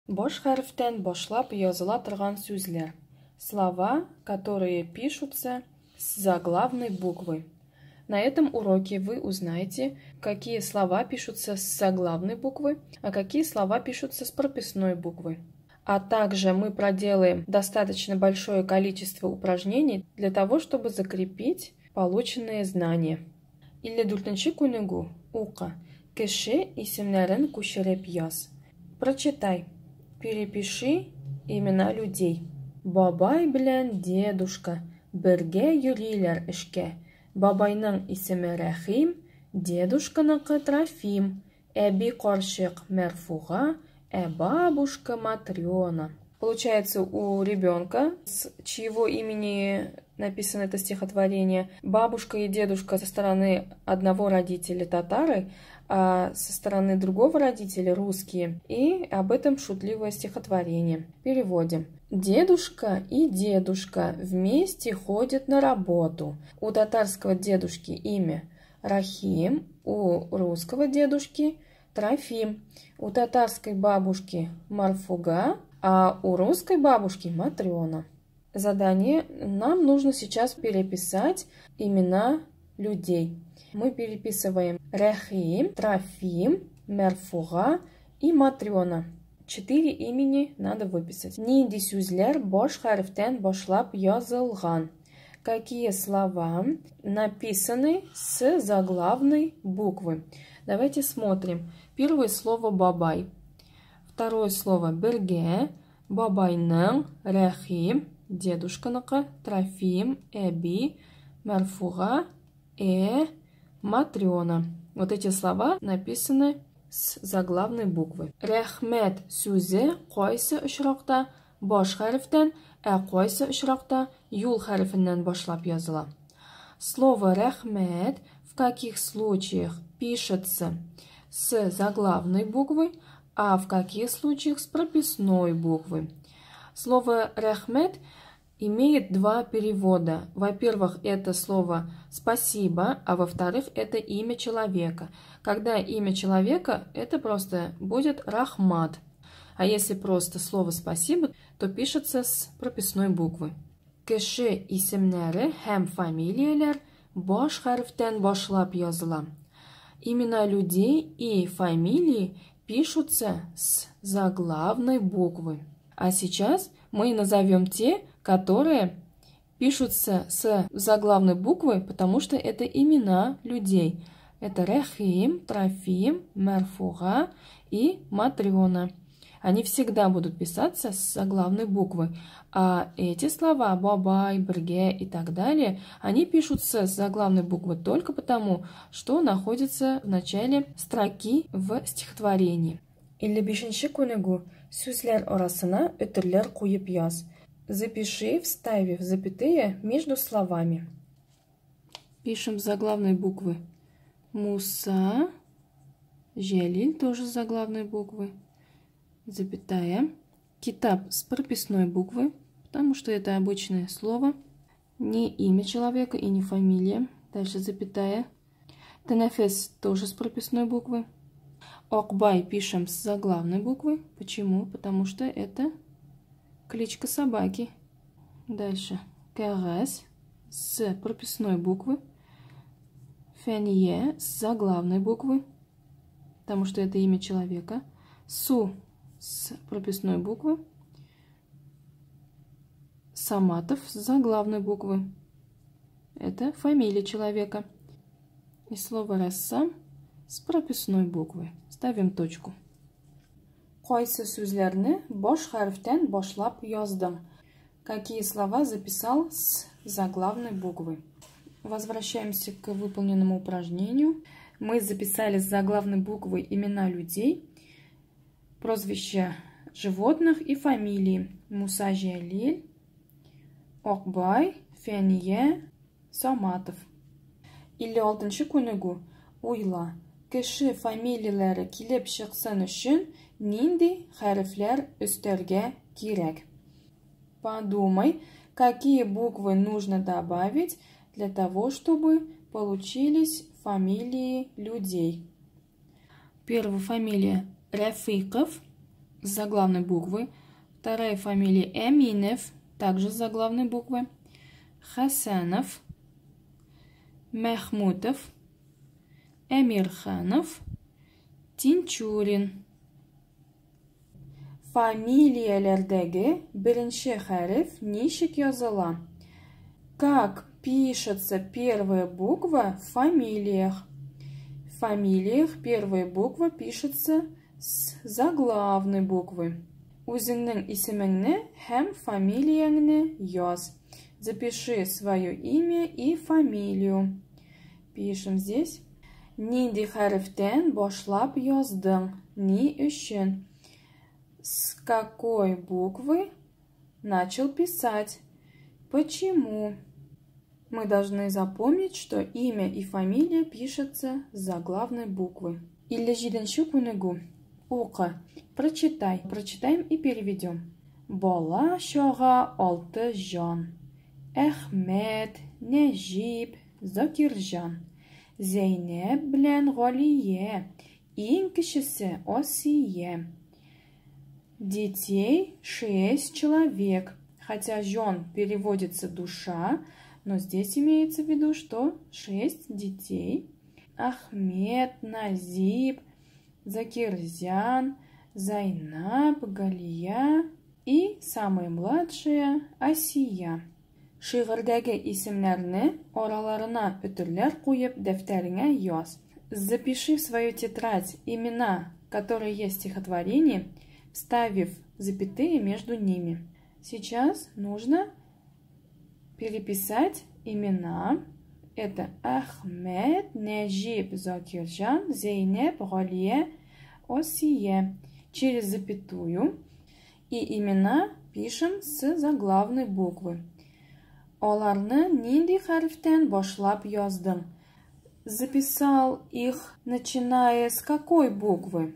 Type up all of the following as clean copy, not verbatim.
Баш хәрефтән башлап языла торган сүзләр. Слова, которые пишутся с заглавной буквы. На этом уроке вы узнаете, какие слова пишутся с заглавной буквы, а какие слова пишутся с прописной буквы. А также мы проделаем достаточно большое количество упражнений для того, чтобы закрепить полученные знания. Илле дүртенче күнегү ука. Кеше исемнәрен күчереп яз. Прочитай. Перепиши имена людей. Бабай белән дедушка бергә йөриләр эшкә. Бабайның исеме Рәхим, дедушканыкы Трофим, әби карчык Мәрфуга, бабушка Матрёна. Получается, у ребенка, с чьего имени написано это стихотворение, бабушка и дедушка со стороны одного родителя татары, а со стороны другого родителя русские. И об этом шутливое стихотворение. Переводим. Дедушка и дедушка вместе ходят на работу. У татарского дедушки имя Рахим, у русского дедушки Трофим, у татарской бабушки Марфуга, а у русской бабушки Матрёна. Задание. Нам нужно сейчас переписать имена людей. Мы переписываем Рахим, Трофим, Мәрфуга и Матрёна. 4 имени надо выписать. Нинди сүзләр баш хәрефтән башлап язылган. Какие слова написаны с заглавной буквы? Давайте смотрим. Первое слово бабай. Второе слово бергә. Бабайның, Рәхим, дедушканыкы, Трофим, әби, Мәрфуга, Матрёна. Вот эти слова написаны с заглавной буквы. Рәхмәт сүзе кайсы очракта баш хәрефтән, кайсы очракта юл хәрефеннән башлап языла. Слово рәхмәт в каких случаях пишется с заглавной буквы, а в каких случаях с прописной буквы. Слово рәхмәт имеет два перевода. Во-первых, это слово «спасибо», а во-вторых, это имя человека. Когда имя человека, это просто будет Рахмат. А если просто слово «спасибо», то пишется с прописной буквы. Кеше исемнәре һәм фамилияләр баш хәрефтән башлап языла. Имена людей и фамилии пишутся с заглавной буквы. А сейчас мы назовем те, которые пишутся с заглавной буквы, потому что это имена людей. Это Рәхим, Трофим, Мәрфуга и Матрёна. Они всегда будут писаться с заглавной буквы. А эти слова бабай, бергә и так далее, они пишутся с заглавной буквы только потому, что находятся в начале строки в стихотворении. Илле бишенче күнегү сүзләр арасына өтерләр куеп яз. Запиши, вставив запятые между словами. Пишем с заглавной буквы. Муса, Жәлил тоже с заглавной буквы. Запятая. Китаб с прописной буквы, потому что это обычное слово. Не имя человека и не фамилия. Дальше запятая. Тенефес тоже с прописной буквы. Окбай пишем с заглавной буквы. Почему? Потому что это кличка собаки. Дальше. Кәрәс с прописной буквы. Фәния с заглавной буквы, потому что это имя человека. Су с прописной буквы. Саматов с заглавной буквы. Это фамилия человека. И слово рассам с прописной буквы. Ставим точку. Кайсы сүзләрне баш хәрефтән башлап яздым? Какие слова записал с заглавной буквы? Возвращаемся к выполненному упражнению. Мы записали с заглавной буквы имена людей, прозвища животных и фамилии. Муса, Жәлил, Окбай, Фәния, Саматов. Илле алтынчы күнегү уйла. Кеше фамилияләре килеп чыксын өчен нинди хәрефләр өстәргә кирәк? Подумай, какие буквы нужно добавить для того, чтобы получились фамилии людей. Первая фамилия Рәфиков, с заглавной буквы. Вторая фамилия Эминев, также с заглавной буквы. Хасанов, Мехмутов, Эмирханов, Тинчурин. Фамилиялердеги birinchi harf ничек языла. Как пишется первая буква в фамилиях? В фамилиях первая буква пишется с заглавной буквы. Үзеңнең исемеңне һәм фамилияңне яз. Запиши свое имя и фамилию. Пишем здесь. Нинди хәрефтән башлап яздың? Ни өчен? С какой буквы начал писать? Почему? Мы должны запомнить, что имя и фамилия пишутся с заглавной буквы. Или жиденчу кунегу. Ука. Прочитай. Прочитаем и переведем. Бала шага алты жан. Әхмәт, Нәҗип, Закирҗан. Зәйнәп белән Галия. Иң кечесе Асия. Детей 6 человек. Хотя жен переводится душа, но здесь имеется в виду, что 6 детей. Ахмед, Назиб, Закирзян, Зайнаб, Галия и самая младшая Асия. Шигырьдәге исемнәрне араларына өтерләр куеп дәфтәреңә яз. Запиши в свою тетрадь имена, которые есть в стихотворении, вставив запятые между ними. Сейчас нужно переписать имена. Это Ахмед, Нәҗип, Закирҗан, Зәйнәп, Галия, Асия. Через запятую. И имена пишем с заглавной буквы. Аларны нинди хәрефтән башлап яздың? Записал их, начиная с какой буквы?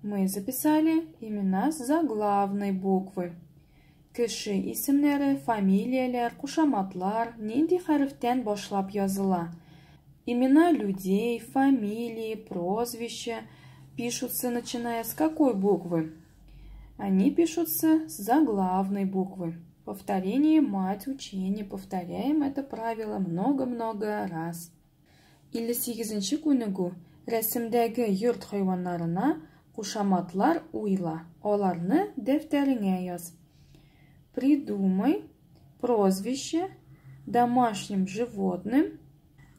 Мы записали имена с заглавной буквы. Кеше исемнәре, фамилияләр, кушаматлар нинди хәрефтән башлап языла? Имена людей, фамилии, прозвища пишутся, начиная с какой буквы? Они пишутся с заглавной буквы. Повторение – мать учения. Повторяем это правило много-много раз. Или 8-нче күнегү. Рәсемдәге йорт хайваннарына кушаматлар уйла. Аларны дәфтәреңә яз. Придумай прозвище домашним животным,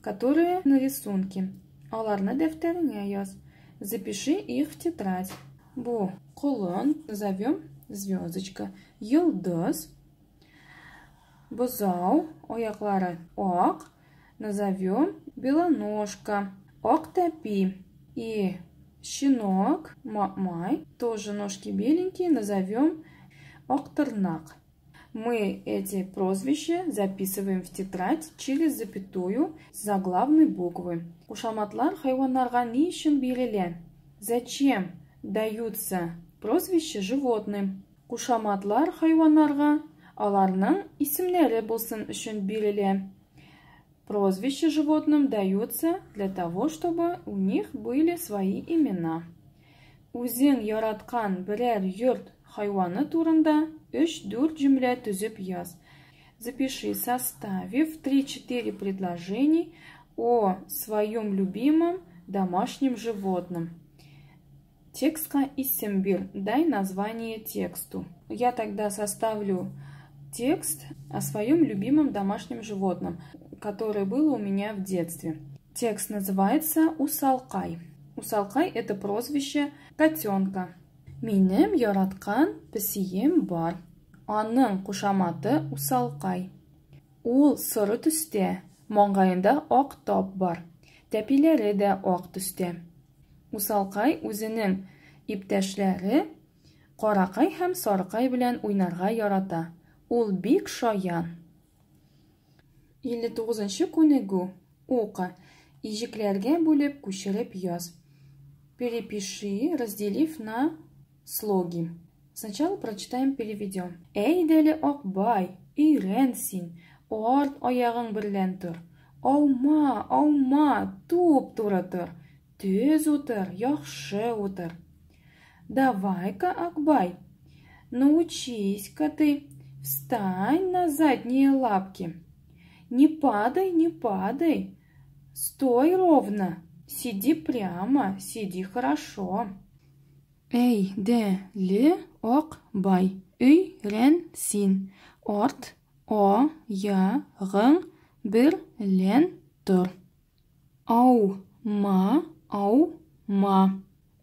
которые на рисунке. Аларны дәфтәреңә яз. Запиши их в тетрадь. Бу колон назовем звездочка. Йылдыз. Бозау, аяклары ак, назовем белоножка. Октапи. И щенок, мамай, тоже ножки беленькие, назовем октырнак. Мы эти прозвища записываем в тетрадь через запятую с заглавной буквы. Кушаматлар хайваннарга ни өчен бирелә? Зачем даются прозвища животным? Кушаматлар хайваннарга аларның исемнәре булсын өчен бирелә. Прозвища животным даются для того, чтобы у них были свои имена. Үзең яраткан берәр йорт хайваны турында 3-4 җөмлә төзеп яз. Запиши, составив 3-4 предложений о своем любимом домашнем животном. Текстка исем бир, дай название тексту. Я тогда составлю текст о своем любимом домашнем животном, которое было у меня в детстве. Текст называется «Усалкай». Усалкай – это прозвище котенка. Минем яраткан песием бар. Аның кушаматы Усалкай. Ул соры төстә, маңгаенда ак тап бар. Тәпиләре дә ак төстә. Усалкай үзенең иптәшләре каракай һәм сарыкай белән уйнарга ярата. Ул бик шаян. 59-нчы күнегү. Ука. Иҗекләргә бүлеп күчереп яз. Перепиши, разделив на слоги. Сначала прочитаем, переведем. Әйдәле акбай, өйрән син, арт аягың берлән тор. Аума, аума, туп туры тор. Төз утыр, яхшы утыр. Давай-ка, Акбай, научись-ка ты, встань на задние лапки. Не падай, не падай, стой ровно, сиди прямо, сиди хорошо. Әйдәле Акбай, өйрәнсин, аяғың берлән тұр. Аума.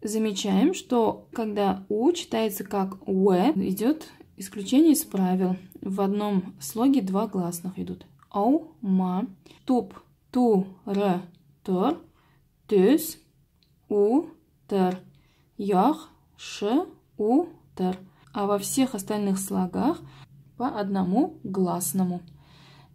Замечаем, что когда У читается как Уэ, идет исключение из правил. В одном слоге два гласных идут. Аума. Туп, тур, тұр, төс, утыр, яхшы, утыр. А во всех остальных слогах по одному гласному.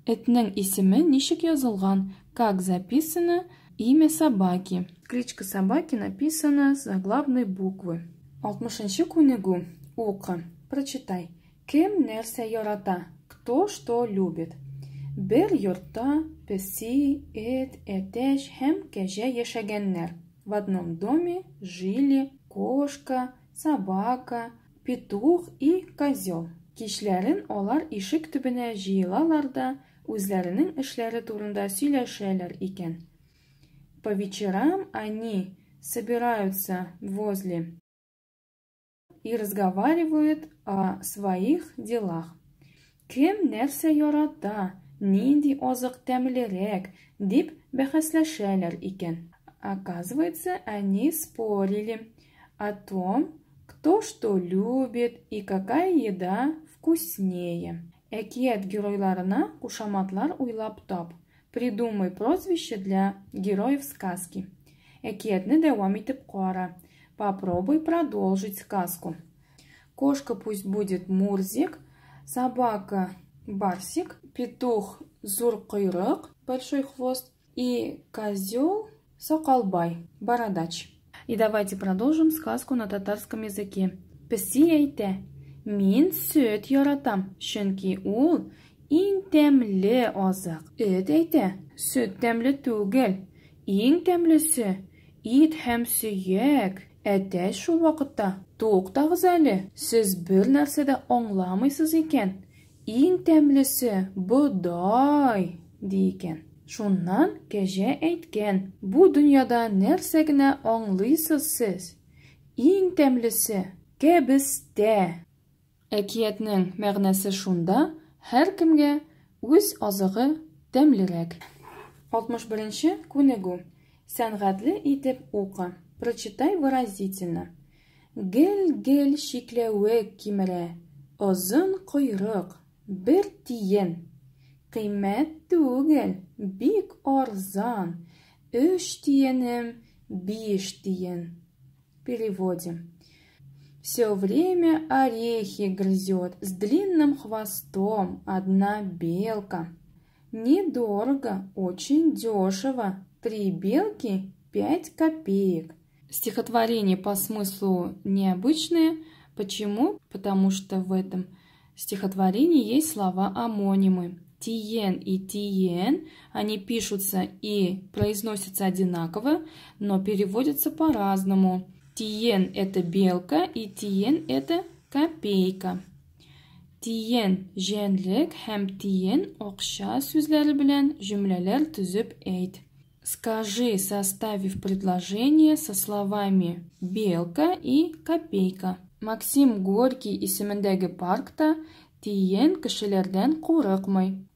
Этнің исеме ничек язылган, как записано имя собаки. Кличка собаки написана с заглавной буквы. 60-ші күнегу. Оқы. Прочитай. Кем нәрсә ярата? Кто что любит? Бер йортта песи, эт, әтәш һәм кәҗә яшәгәннәр. В одном доме жили кошка, собака, петух и козел. Кичләрен алар ишек төбенә җыелалар да үзләренең эшләре турында сөйләшәләр икән. По вечерам они собираются возле и разговаривают о своих делах. Кем нәрсә ярата, нинди азык тәмлерәк, дип бәхәсләшәләр икән. Оказывается, они спорили о том, кто что любит и какая еда вкуснее. Әкият геройларына кушаматлар уйлап тап. Придумай прозвище для героев сказки. Әкиятны дәвам итеп кара. Попробуй продолжить сказку. Кошка пусть будет Мурзик, собака Барсик, петух Зуркуйрык, большой хвост, и козел Соколбай, бородач. И давайте продолжим сказку на татарском языке. Песи әйтә, мин сөт яратам, чөнки ул иң тәмле азык. Эт әйтә, сөт тәмле түгел, иң тәмлесе ит һәм сөяк. Әтәч шул вакытта, туктагыз әле, сез бер нәрсә дә аңламыйсыз икән. Иң тәмлесе бодай, ди икән. Шуннан кәҗә әйткән, бу дөньяда нәрсә генә аңлыйсыз сез? Иң тәмлесе кәбестә. Әкиятнең мәгънәсе шунда, һәр кемгә үз азыгы тәмлерәк. 61-нче күнегү. Сәнгатьле итеп укы. Прочитай выразительно. Гел-гел шикләвек кимерә, озын койрык, бер тиен. Кыйммәт түгел, бик арзан, 3 тиенем, 5 тиен. Переводим. Все время орехи грызет, с длинным хвостом, одна белка. Недорого, очень дешево, 3 белки, 5 копеек. Стихотворение по смыслу необычное. Почему? Потому что в этом стихотворении есть слова-омонимы. Тиен и тиен, они пишутся и произносятся одинаково, но переводятся по-разному. Тиен – это белка, и тиен – это копейка. Тиен – женлек, һәм тиен – акча сүзләре белән җөмләләр төзеп әйт. Скажи, составив предложение со словами «белка» и «копейка». Максим Горький исемендәге паркта тиен кешеләрдән курыкмый.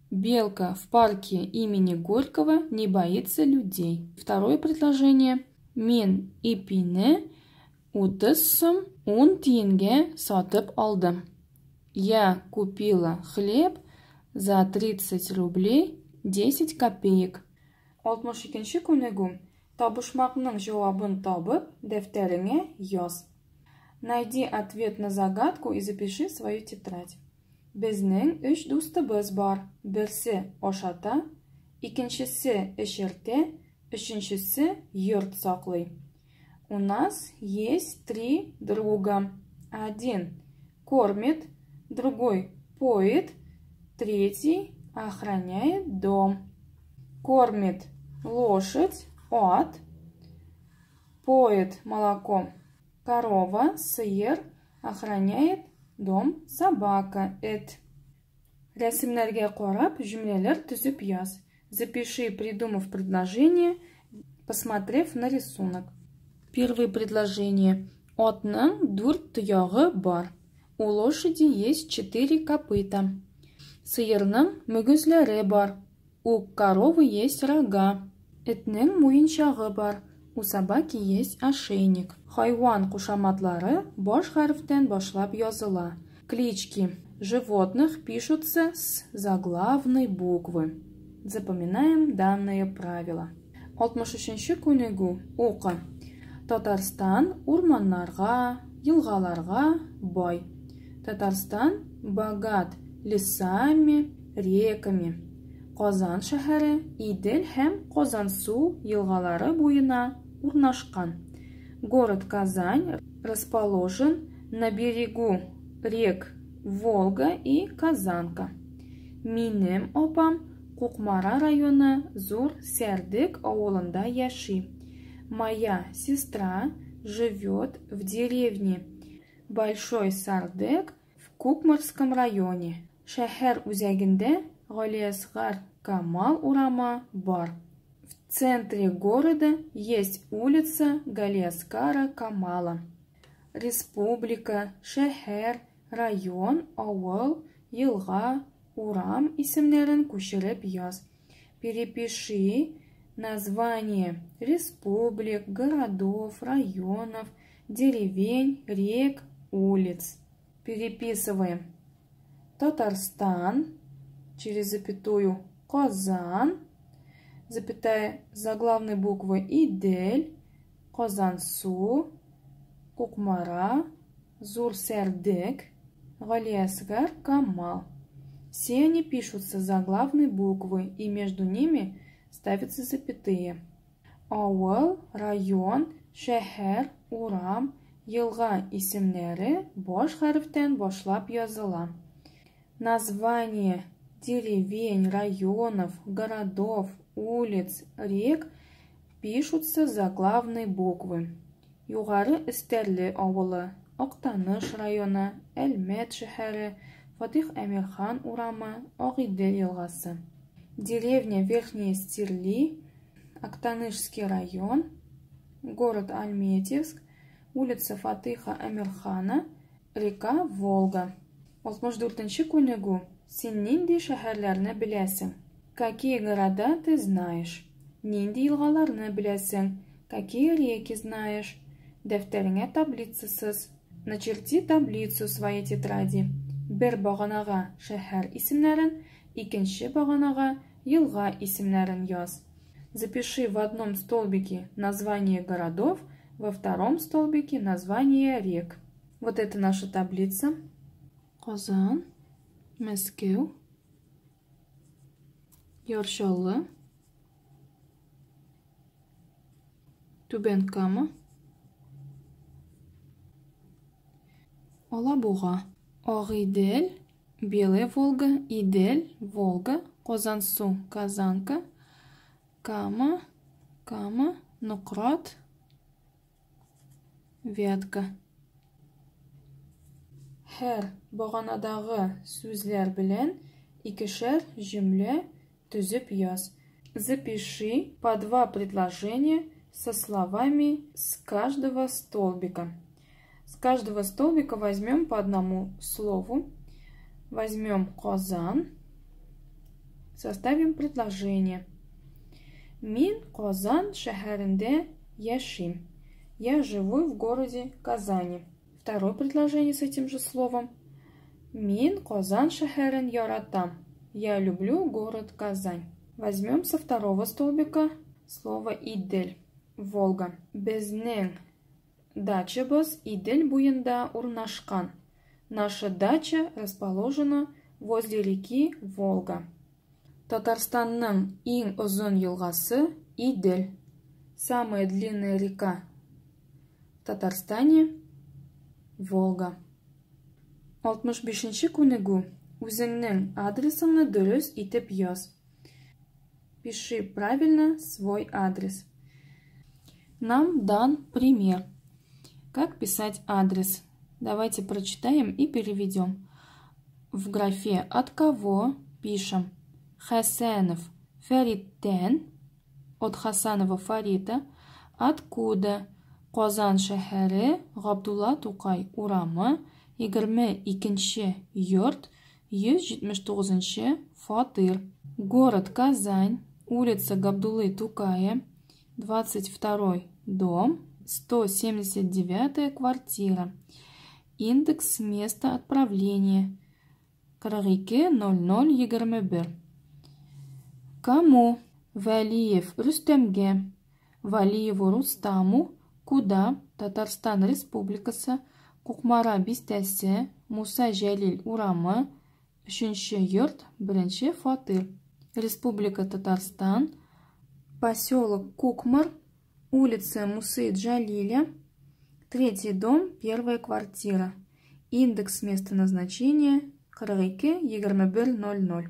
Белка в парке имени Горького не боится людей. Второе предложение. Мин ипине 30 сум 10 тиенгә сатып алдым. Я купила хлеб за 30 рублей 10 копеек. 62-нче күнегү. Табышмакның җавабын табып, дәфтәреңә яз. Найди ответ на загадку и запиши свою тетрадь. Безнең 3 дустыбыз бар. Берсе ашата, икенчесе эшертә, өченчесе йорт саклый. У нас есть 3 друга. Один кормит, другой поет, третий охраняет дом. Кормит лошадь, ат, поет молоком Корова, сыер, охраняет дом, собака, эт. Рәсемнәргә карап, җөмләләр төзеп яз. Запиши, придумав предложение, посмотрев на рисунок. Первое предложение. Атның 4 тоягы бар. У лошади есть 4 копыта. Сыерның мөгезләре бар. У коровы есть рога. Этнең муенчагы бар. У собаки есть ошейник. Хайван кушаматлары баш хәрефтән башлап языла. Клички животных пишутся с заглавной буквы. Запоминаем данное правило. 63-нче күнегү. Оқы. Татарстан урманнарга, елгаларга бай. Татарстан богат лесами, реками. Казан шәһәре Идел һәм Казансу елгалары буена урнашкан. Город Казань расположен на берегу рек Волга и Казанка. Минем апам Кукмара районы Зур Сәрдек авылында яши. Моя сестра живет в деревне Большой Сардек в Кукмарском районе. Шәһәр үзәгендә Галиәсгар Камал урама бар. В центре города есть улица Галиәсгара Камала. Республика, шәһәр, район, авыл, елга, урам исемнәрен күчереп яз. Перепиши название республик, городов, районов, деревень, рек, улиц. Переписываем. Татарстан, через запятую Казан, запятая заглавной буквы Идель, Казансу, Кукмара, Зур Сәрдек, Галиәсгар Камал. Все они пишутся заглавной буквы, и между ними ставятся запятые. Авыл, район, шәһәр, урам, елга исемнәре баш хәрефтән башлап языла. Название деревень, районов, городов, улиц, рек пишутся заглавной буквы. Югары Өстәрле авылы, Актаныш районы, Әлмәт шәһәре, Фатих Әмирхан урамы, Агидель елгасы. Деревня Верхние Стерли, Актанышский район, город Альметьевск, улица Фатиха Әмирхана, река Волга. 64-нче күнегү. Син нинди шәһәрләрне беләсең? Какие города ты знаешь? Нинди елгаларны беләсең? Какие реки знаешь? Дәфтәреңә таблица сыз. Начерти таблицу своей тетради. Бер баганага шәһәр исемнәрен, икенче баганага елга исемнәрен яз. Запиши в одном столбике название городов, во втором столбике название рек. Вот это наша таблица. Казан, Мәскәү, Яршаллы, Түбән Кама, Алабуга, Агидель, Белая Волга, Идель, Волга, Казансу, Казанка, Кама, Нократ, Вятка. Һәр баганадагы сүзләр белән икешәр җөмлә төзеп яз. Запиши по 2 предложения со словами с каждого столбика. С каждого столбика возьмем по одному слову. Возьмем Казан, составим предложение. Мин Казан шәһәрендә яшим. Я живу в городе Казани. Второе предложение с этим же словом. Мин Казан шәһәрен яратам. Я люблю город Казань. Возьмем со второго столбика слово Идель, Волга. Безнең дачабыз Идель буенда урнашкан. Наша дача расположена возле реки Волга. Татарстанның иң озын елгасы Идель. Самая длинная река в Татарстане Волга. 65-нче күнегү. Үзеңнең адресыңны дөрес итеп яз. Пиши правильно свой адрес. Нам дан пример. Как писать адрес? Давайте прочитаем и переведем. В графе «От кого» пишем Хасанов Фариттен, от Хасанова Фарита. Откуда? Qozon shahri, G'abdulla To'qay урамы, 22 йорт, 179 фатир. Город Казань, улица Габдуллы Тукая, 22 дом, 179 квартира. Индекс места отправления 420021. Кому? Валиев Рустемге. Валиеву Рустаму. Куда? Татарстан Республикасы. Кукмара бистәсе. Муса Жәлил урамы. 3 йорт, 1 фатир. Республика Татарстан. Поселок Кукмар. Улица Мусы Джалиля. 3 дом, 1 квартира. Индекс места назначения 4200.